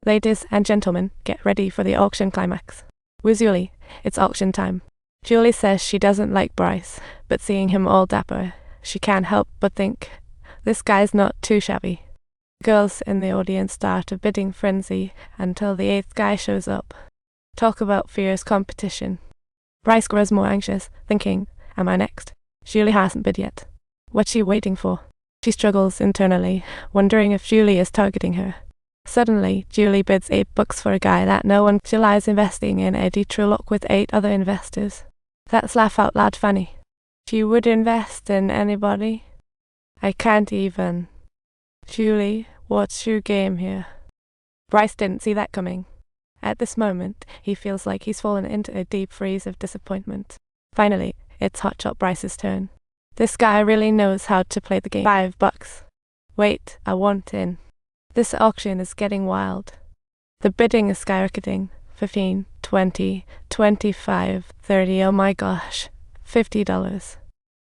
Ladies and gentlemen, get ready for the auction climax. With Julie, it's auction time. Julie says she doesn't like Bryce, but seeing him all dapper, she can't help but think, this guy's not too shabby. Girls in the audience start a bidding frenzy until the eighth guy shows up. Talk about fierce competition. Bryce grows more anxious, thinking, am I next? Julie hasn't bid yet. What's she waiting for? She struggles internally, wondering if Julie is targeting her. Suddenly, Julie bids $8 for a guy that no one. July's investing in Eddie Trulock with 8 other investors. That's laugh out loud funny. She would invest in anybody? I can't even. Julie, what's your game here? Bryce didn't see that coming. At this moment, he feels like he's fallen into a deep freeze of disappointment. Finally, it's Hotshot Bryce's turn. This guy really knows how to play the game. $5. Wait, I want in. This auction is getting wild. The bidding is skyrocketing. 15, 20, 25, 30, oh my gosh, $50.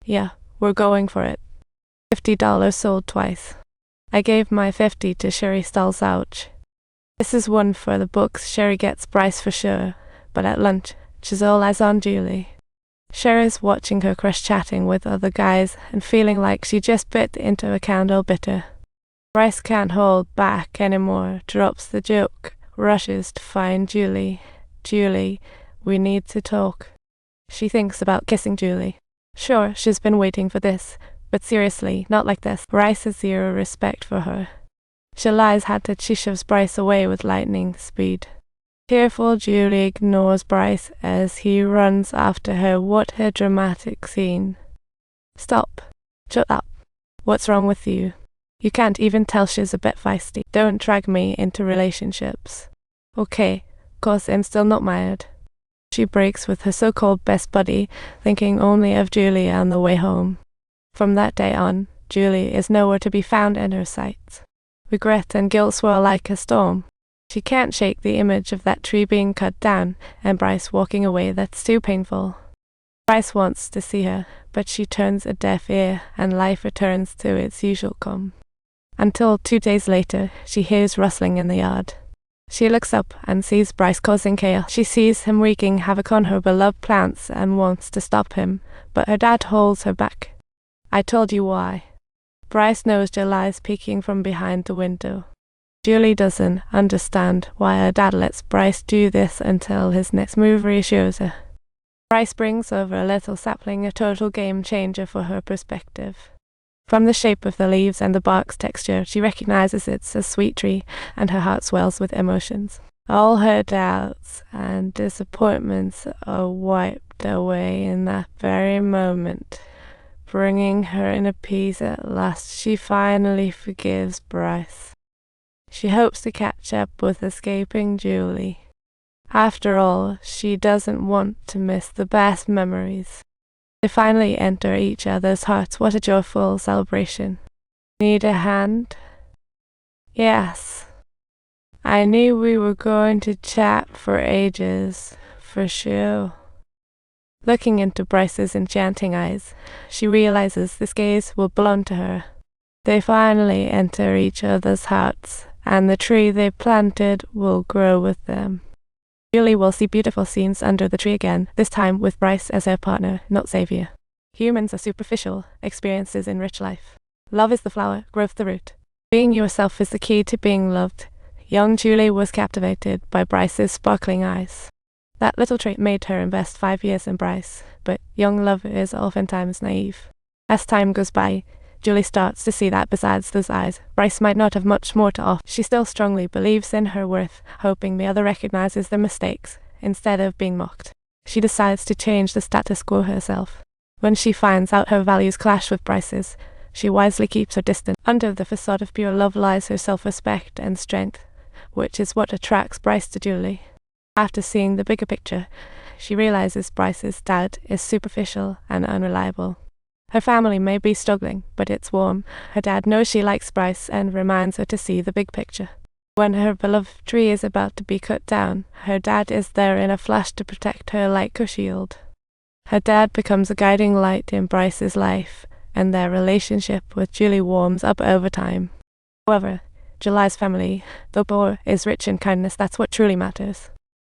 Yeah, we're going for it. $50 sold twice. I gave my 50 to Sherry Stalzouch. This is one for the books. Sherry gets Bryce for sure, but at lunch, she's all eyes on Julie. Sherry's watching her crush chatting with other guys and feeling like she just bit into a candle bitter. Bryce can't hold back anymore, drops the joke, rushes to find Julie. Julie, we need to talk. She thinks about kissing Julie. Sure, she's been waiting for this, but seriously, not like this. Bryce has zero respect for her. She lies had that she shoves Bryce away with lightning speed. Tearful Julie ignores Bryce as he runs after her. What a dramatic scene. Stop. Shut up. What's wrong with you? You can't even tell she's a bit feisty. Don't drag me into relationships. Okay, 'cause I'm still not married. She breaks with her so-called best buddy, thinking only of Julie on the way home. From that day on, Julie is nowhere to be found in her sights. Regret and guilt swirl like a storm. She can't shake the image of that tree being cut down and Bryce walking away. That's too painful. Bryce wants to see her, but she turns a deaf ear and life returns to its usual calm. Until 2 days later, she hears rustling in the yard. She looks up and sees Bryce causing chaos. She sees him wreaking havoc on her beloved plants and wants to stop him, but her dad holds her back. I told you why. Bryce knows July's peeking from behind the window. Julie doesn't understand why her dad lets Bryce do this until his next move reassures her. Bryce brings over a little sapling, a total game changer for her perspective. From the shape of the leaves and the bark's texture, she recognizes it's a sweet tree, and her heart swells with emotions. All her doubts and disappointments are wiped away in that very moment, bringing her inner peace at last. She finally forgives Bryce. She hopes to catch up with escaping Julie. After all, she doesn't want to miss the best memories. They finally enter each other's hearts. What a joyful celebration. Need a hand? Yes. I knew we were going to chat for ages, for sure. Looking into Bryce's enchanting eyes, she realizes this gaze will belong to her. They finally enter each other's hearts, and the tree they planted will grow with them. Julie will see beautiful scenes under the tree again, this time with Bryce as her partner, not Xavier. Humans are superficial, experiences enrich life. Love is the flower, growth the root. Being yourself is the key to being loved. Young Julie was captivated by Bryce's sparkling eyes. That little trait made her invest 5 years in Bryce, but young love is oftentimes naive. As time goes by, Julie starts to see that besides those eyes, Bryce might not have much more to offer. She still strongly believes in her worth, hoping the other recognizes their mistakes, instead of being mocked. She decides to change the status quo herself. When she finds out her values clash with Bryce's, she wisely keeps her distance. Under the facade of pure love lies her self-respect and strength, which is what attracts Bryce to Julie. After seeing the bigger picture, she realizes Bryce's dad is superficial and unreliable. Her family may be struggling, but it's warm. Her dad knows she likes Bryce and reminds her to see the big picture. When her beloved tree is about to be cut down, her dad is there in a flash to protect her like a shield. Her dad becomes a guiding light in Bryce's life, and their relationship with Julie warms up over time. However, July's family, though poor, is rich in kindness. That's what truly matters.